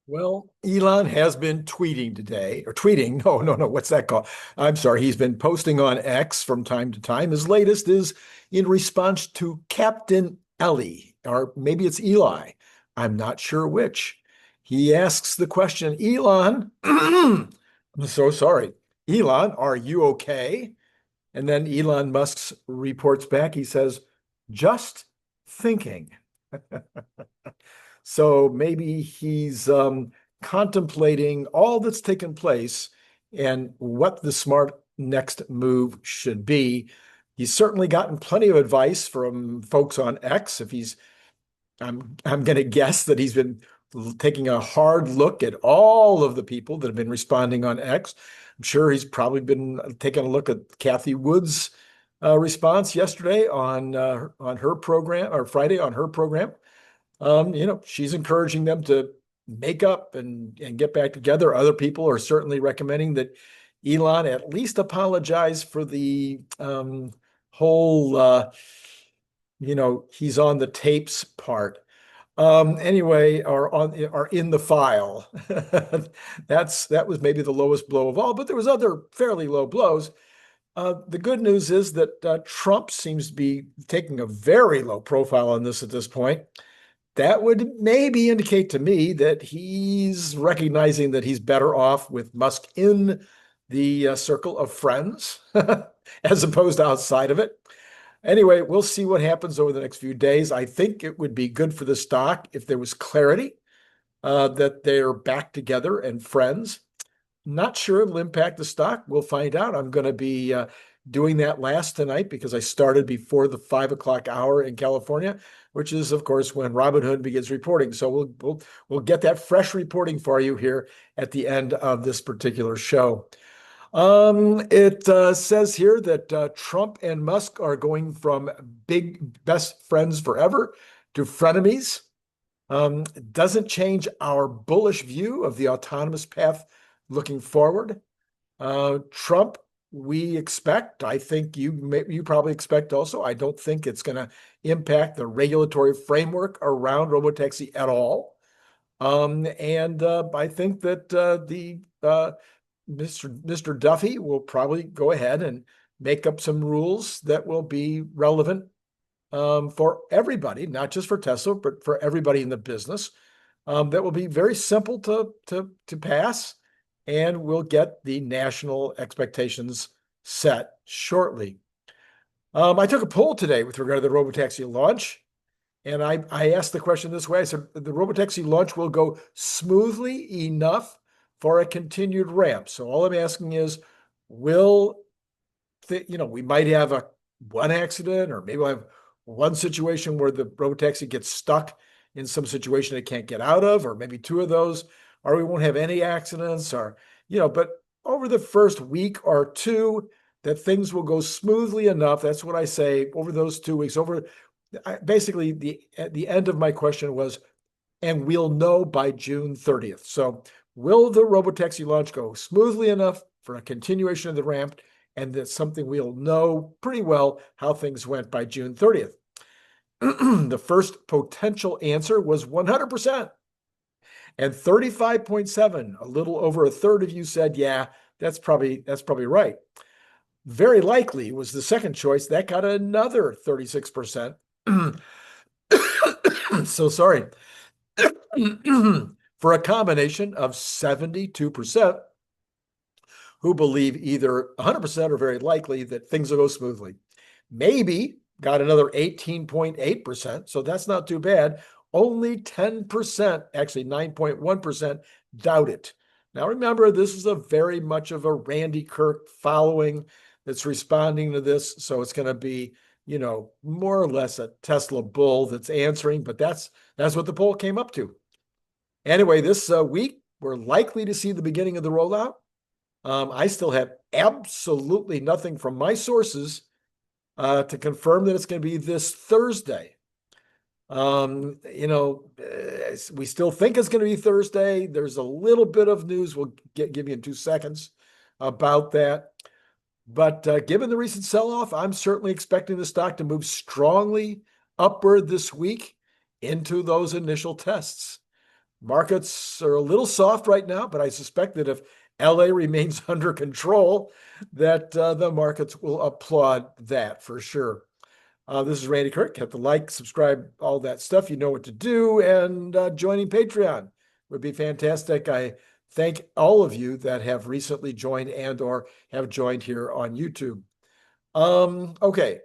Well, Elon has been tweeting today, or tweeting. No. What's that called? I'm sorry. He's been posting on X from time to time. His latest is in response to Captain Ellie, or maybe it's Eli. I'm not sure which. He asks the question, Elon, I'm so sorry. Elon, are you okay? And then Elon Musk reports back. He says, just thinking. So maybe he's contemplating all that's taken place and what the smart next move should be. He's certainly gotten plenty of advice from folks on X. I'm going to guess that he's been taking a hard look at all of the people that have been responding on X. I'm sure he's probably been taking a look at Kathy Wood's response yesterday on her program, or Friday on her program. She's encouraging them to make up and get back together. Other people are certainly recommending that Elon at least apologize for the whole, he's on the tapes part. Anyway, are in the file. That was maybe the lowest blow of all, but there was other fairly low blows. The good news is that Trump seems to be taking a very low profile on this at this point. That would maybe indicate to me that he's recognizing that he's better off with Musk in the circle of friends as opposed to outside of it. Anyway, we'll see what happens over the next few days. I think it would be good for the stock if there was clarity that they're back together and friends. Not sure it'll impact the stock. We'll find out. I'm going to be doing that last tonight because I started before the 5 o'clock hour in California, which is, of course, when Robinhood begins reporting. So we'll get that fresh reporting for you here at the end of this particular show. It says here that Trump and Musk are going from big best friends forever to frenemies. Doesn't change our bullish view of the autonomous path looking forward. Trump, we expect, I think you probably expect also, I don't think it's going to impact the regulatory framework around robotaxi at all. And I think that Mr. Duffy will probably go ahead and make up some rules that will be relevant for everybody, not just for Tesla, but for everybody in the business. That will be very simple to pass, and we'll get the national expectations set shortly. I took a poll today with regard to the Robotaxi launch, and I asked the question this way. I said, the Robotaxi launch will go smoothly enough for a continued ramp. So all I'm asking is, we might have one accident, or maybe we'll have one situation where the Robotaxi gets stuck in some situation it can't get out of, or maybe two of those, or we won't have any accidents, but over the first week or two, that things will go smoothly enough. That's what I say over those 2 weeks. Basically, at the end of my question was, and we'll know by June 30th. So will the Robotaxi launch go smoothly enough for a continuation of the ramp? And that's something we'll know pretty well how things went by June 30th. The first potential answer was 100%. And 35.7, a little over a third of you said, yeah, that's probably right. Very likely was the second choice. That got another 36%. So sorry. For a combination of 72% who believe either 100% or very likely that things will go smoothly. Maybe got another 18.8%. So that's not too bad. Only 10%, actually 9.1%, doubt it. Now remember, this is a very much of a Randy Kirk following that's responding to this. So it's going to be, more or less a Tesla bull that's answering, but that's what the poll came up to. Anyway, this week, we're likely to see the beginning of the rollout. I still have absolutely nothing from my sources to confirm that it's going to be this Thursday. We still think it's going to be Thursday. There's a little bit of news we'll give you in 2 seconds about that. But given the recent sell-off, I'm certainly expecting the stock to move strongly upward this week into those initial tests. Markets are a little soft right now, but I suspect that if LA remains under control, that the markets will applaud that for sure. This is Randy Kirk. Hit the like, subscribe, all that stuff. You know what to do. And joining Patreon would be fantastic. I thank all of you that have recently joined and or have joined here on YouTube. Okay.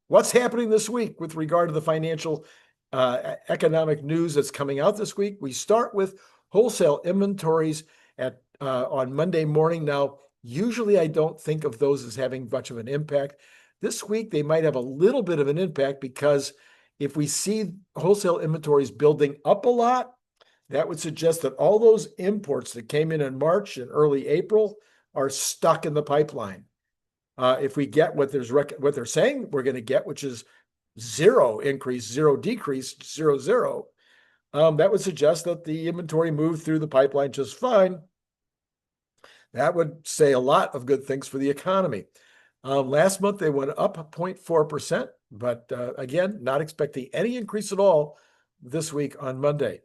What's happening this week with regard to the financial economic news that's coming out this week? We start with wholesale inventories on Monday morning. Now, usually I don't think of those as having much of an impact. This week, they might have a little bit of an impact because if we see wholesale inventories building up a lot, that would suggest that all those imports that came in March and early April are stuck in the pipeline. If we get what they're saying we're going to get, which is zero increase, zero decrease, zero, zero, that would suggest that the inventory moved through the pipeline just fine. That would say a lot of good things for the economy. Last month, they went up 0.4%, but again, not expecting any increase at all this week on Monday.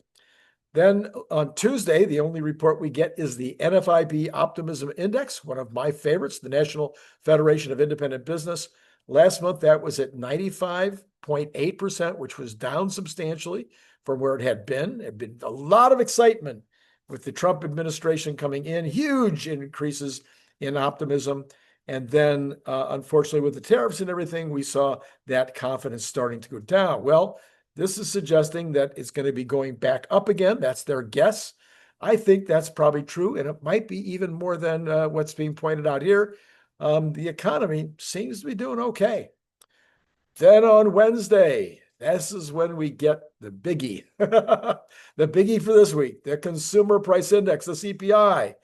Then on Tuesday, the only report we get is the NFIB Optimism Index, one of my favorites, the National Federation of Independent Business. Last month, that was at 95.8%, which was down substantially from where it had been. It had been a lot of excitement with the Trump administration coming in, huge increases in optimism. And then, unfortunately, with the tariffs and everything, we saw that confidence starting to go down. Well, this is suggesting that it's going to be going back up again. That's their guess. I think that's probably true, and it might be even more than what's being pointed out here. The economy seems to be doing okay. Then on Wednesday, this is when we get the biggie. The biggie for this week, the Consumer Price Index, the CPI.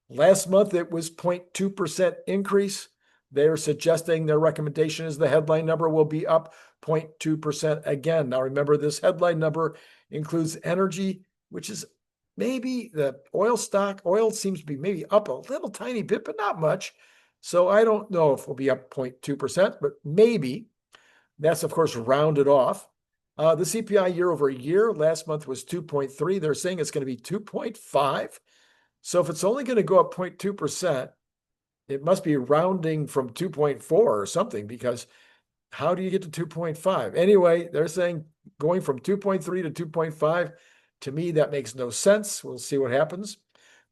Last month, it was 0.2% increase. They're suggesting their recommendation is the headline number will be up 0.2% again. Now, remember, this headline number includes energy, which is maybe the oil stock. Oil seems to be maybe up a little tiny bit, but not much. So I don't know if we'll be up 0.2%, but maybe. That's, of course, rounded off. The CPI year over year, last month was 2.3. They're saying it's going to be 2.5. So if it's only going to go up 0.2%, it must be rounding from 2.4 or something, because how do you get to 2.5? Anyway, they're saying going from 2.3 to 2.5. To me, that makes no sense. We'll see what happens.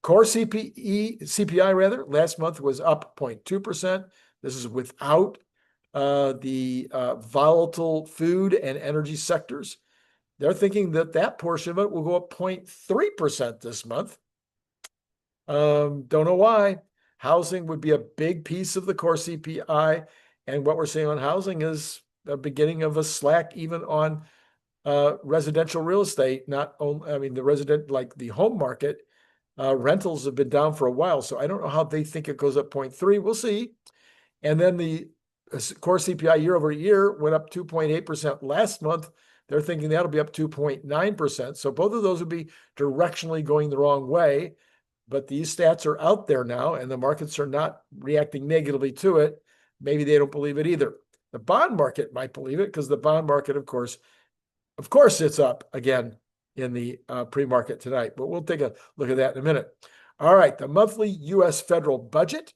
Core CPI, last month was up 0.2%. This is without the volatile food and energy sectors. They're thinking that portion of it will go up 0.3% this month. Don't know why. Housing would be a big piece of the core CPI. And what we're seeing on housing is the beginning of a slack even on residential real estate. Not only, I mean, like the home market, rentals have been down for a while. So I don't know how they think it goes up 0.3. We'll see. And then the core CPI year over year went up 2.8% last month. They're thinking that'll be up 2.9%. So both of those would be directionally going the wrong way. But these stats are out there now, and the markets are not reacting negatively to it. Maybe they don't believe it either. The bond market might believe it, because the bond market, of course, it's up again in the pre-market tonight. But we'll take a look at that in a minute. All right, the monthly U.S. federal budget.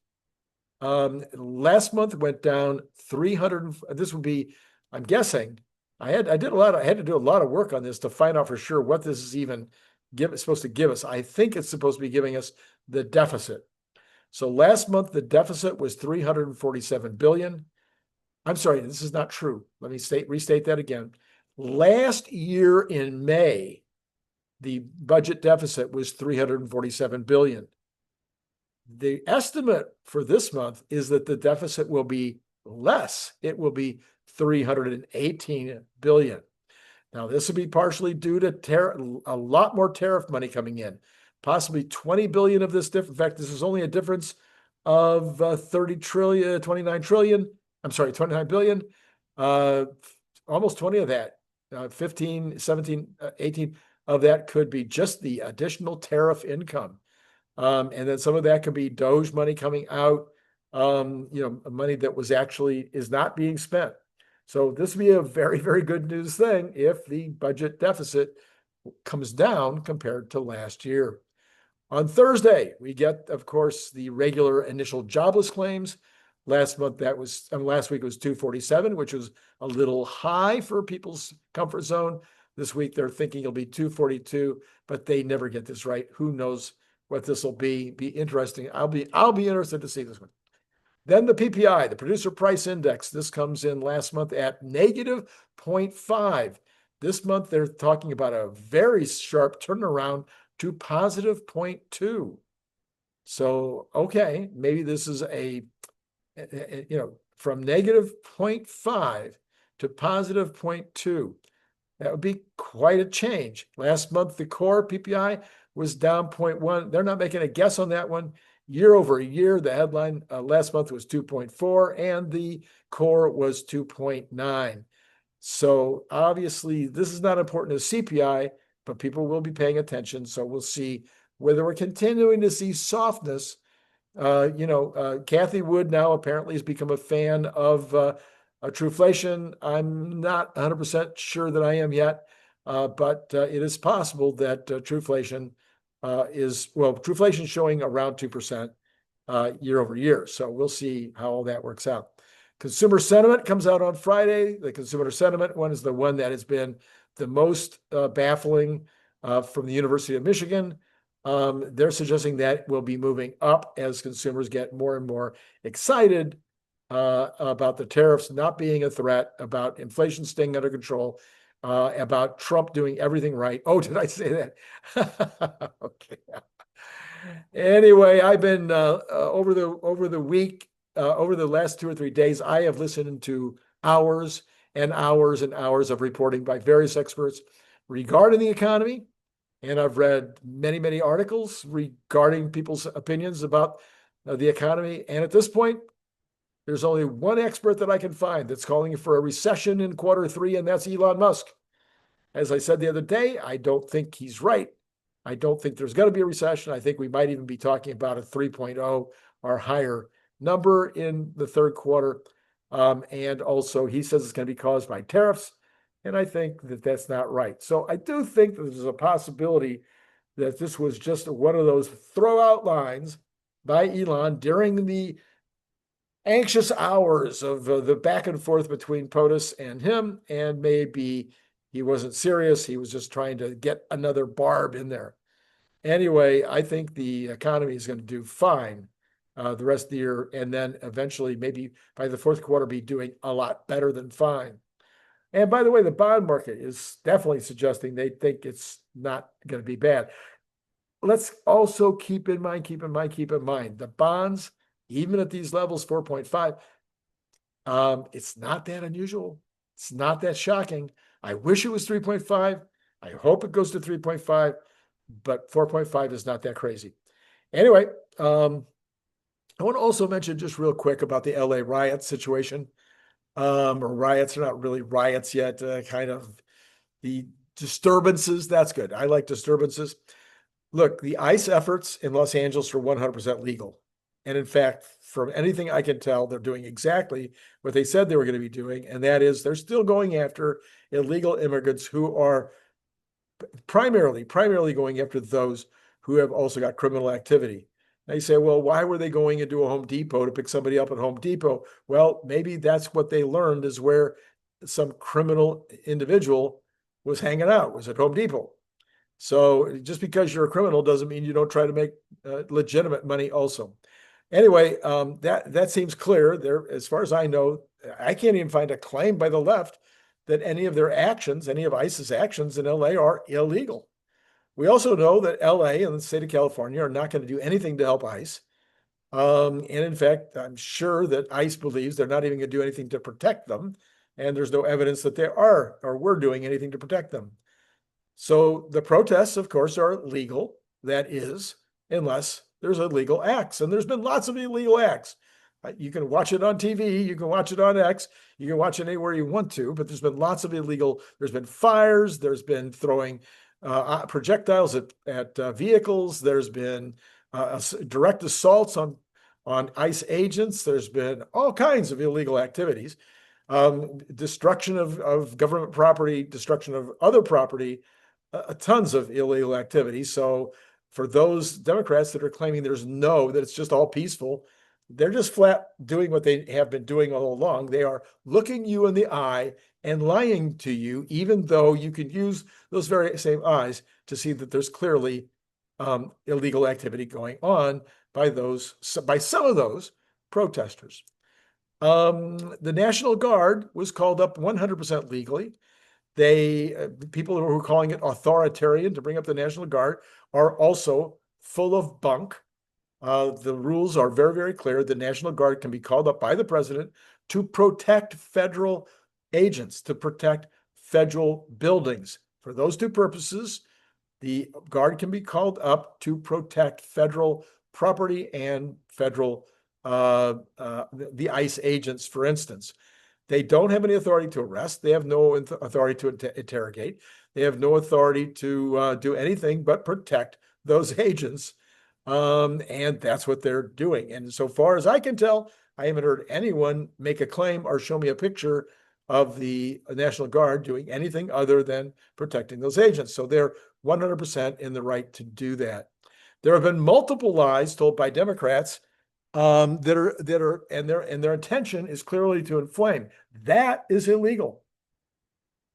Last month went down 300. This would be, I'm guessing, I had to do a lot of work on this to find out for sure what this is even supposed to give us. I think it's supposed to be giving us the deficit. So last month, the deficit was $347 billion. I'm sorry, this is not true. Let me restate that again. Last year in May, the budget deficit was $347 billion. The estimate for this month is that the deficit will be less. It will be $318 billion. Now, this will be partially due to a lot more tariff money coming in, possibly 20 billion of this difference. In fact, this is only a difference of 29 billion, almost 20 of that, 15, 17, 18 of that could be just the additional tariff income. And then some of that could be Doge money coming out, money that is not being spent. So this would be a very, very good news thing if the budget deficit comes down compared to last year. On Thursday, we get, of course, the regular initial jobless claims. Last week it was 247, which was a little high for people's comfort zone. This week they're thinking it'll be 242, but they never get this right. Who knows what this will be? Be interesting. I'll be interested to see this one. Then the PPI, the Producer Price Index. This comes in last month at negative 0.5. This month they're talking about a very sharp turnaround to positive 0.2. So, okay, maybe this is from negative 0.5 to positive 0.2. That would be quite a change. Last month, the core PPI was down 0.1. They're not making a guess on that one. Year over year, the headline last month was 2.4 and the core was 2.9. So obviously, this is not important as CPI, but people will be paying attention. So we'll see whether we're continuing to see softness. Kathy Wood now apparently has become a fan of Truflation. I'm not 100% sure that I am yet, but it is possible that Truflation Truflation showing around 2% year over year. So we'll see how all that works out. Consumer sentiment comes out on Friday. The consumer sentiment one is the one that has been the most baffling from the University of Michigan. They're suggesting that will be moving up as consumers get more and more excited about the tariffs not being a threat, about inflation staying under control, about Trump doing everything right. Oh, did I say that? Okay. Anyway, I've been over the week, over the last 2 or 3 days, I have listened to hours and hours and hours of reporting by various experts regarding the economy. And I've read many, many articles regarding people's opinions about the economy. And at this point, there's only one expert that I can find that's calling for a recession in Q3, and that's Elon Musk. As I said the other day, I don't think he's right. I don't think there's going to be a recession. I think we might even be talking about a 3.0 or higher number in the third quarter. And also, he says it's going to be caused by tariffs. And I think that that's not right. So I do think that there's a possibility that this was just one of those throw out lines by Elon during the anxious hours of the back and forth between POTUS and him. And maybe he wasn't serious. He was just trying to get another barb in there. Anyway, I think the economy is going to do fine the rest of the year. And then eventually, maybe by the fourth quarter, be doing a lot better than fine. And by the way, the bond market is definitely suggesting they think it's not going to be bad. Let's also keep in mind, the bonds, even at these levels, 4.5, it's not that unusual. It's not that shocking. I wish it was 3.5. I hope it goes to 3.5, but 4.5 is not that crazy. Anyway, I want to also mention just real quick about the LA riot situation. Or riots are not really riots yet, kind of the disturbances. That's good. I like disturbances. Look, the ICE efforts in Los Angeles are 100% legal. And in fact, from anything I can tell, they're doing exactly what they said they were going to be doing. And that is they're still going after illegal immigrants who are primarily going after those who have also got criminal activity. Now you say, well, why were they going into a Home Depot to pick somebody up at Home Depot? Well, maybe that's what they learned is where some criminal individual was hanging out, was at Home Depot. So just because you're a criminal doesn't mean you don't try to make legitimate money also. Anyway, that seems clear. There, as far as I know, I can't even find a claim by the left that any of their actions, any of ICE's actions in LA are illegal. We also know that LA and the state of California are not going to do anything to help ICE. And in fact, I'm sure that ICE believes they're not even going to do anything to protect them. And there's no evidence that they are or were doing anything to protect them. So the protests, of course, are legal. That is, unless there's illegal acts. And there's been lots of illegal acts. You can watch it on TV. You can watch it on X. You can watch it anywhere you want to. But there's been lots of illegal. There's been fires. There's been throwing projectiles at vehicles. There's been direct assaults on ICE agents. There's been all kinds of illegal activities, destruction of government property, destruction of other property, tons of illegal activity. So for those Democrats that are claiming that it's just all peaceful, they're just flat doing what they have been doing all along. They are looking you in the eye and lying to you, even though you can use those very same eyes to see that there's clearly illegal activity going on by some of those protesters. The National Guard was called up 100% legally. People who are calling it authoritarian to bring up the National Guard are also full of bunk. The rules are very, very clear. The National Guard can be called up by the president to protect federal agents, to protect federal buildings. For those two purposes, the Guard can be called up to protect federal property and federal the ICE agents, for instance. They don't have any authority to arrest. They have no authority to interrogate. They have no authority to do anything but protect those agents. And that's what they're doing. And so far as I can tell, I haven't heard anyone make a claim or show me a picture of the National Guard doing anything other than protecting those agents. So they're 100% in the right to do that. There have been multiple lies told by Democrats and their intention is clearly to inflame. That is illegal.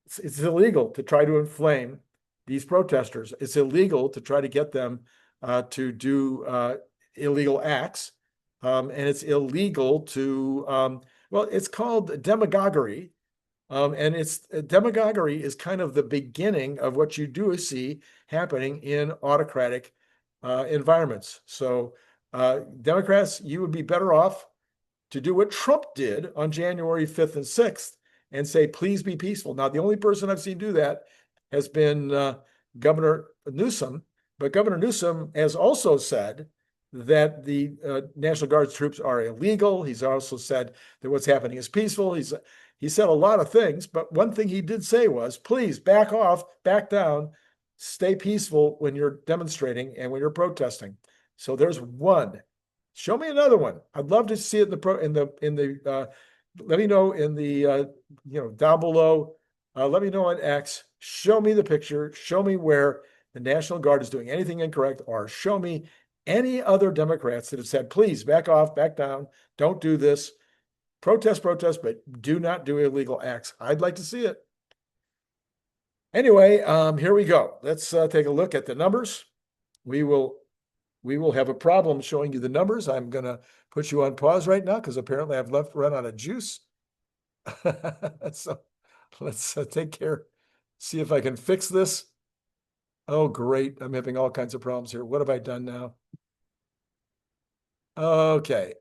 It's illegal to try to inflame these protesters. It's illegal to try to get them to do illegal acts, and it's illegal to it's called demagoguery, and demagoguery is kind of the beginning of what you do see happening in autocratic environments. So Democrats, you would be better off to do what Trump did on January 5th and 6th and say, please be peaceful. Now, the only person I've seen do that has been Governor Newsom, but Governor Newsom has also said that the National Guard's troops are illegal. He's also said that what's happening is peaceful. He said a lot of things, but one thing he did say was, please back off, back down, stay peaceful when you're demonstrating and when you're protesting. So there's one. Show me another one. I'd love to see it let me know in the down below. Let me know on X. Show me the picture. Show me where the National Guard is doing anything incorrect, or show me any other Democrats that have said, please back off, back down, don't do this. Protest, but do not do illegal acts. I'd like to see it. Anyway, here we go. Let's take a look at the numbers. We will have a problem showing you the numbers. I'm going to put you on pause right now because apparently I've run out of juice. So let's take care. See if I can fix this. Oh, great. I'm having all kinds of problems here. What have I done now? Okay.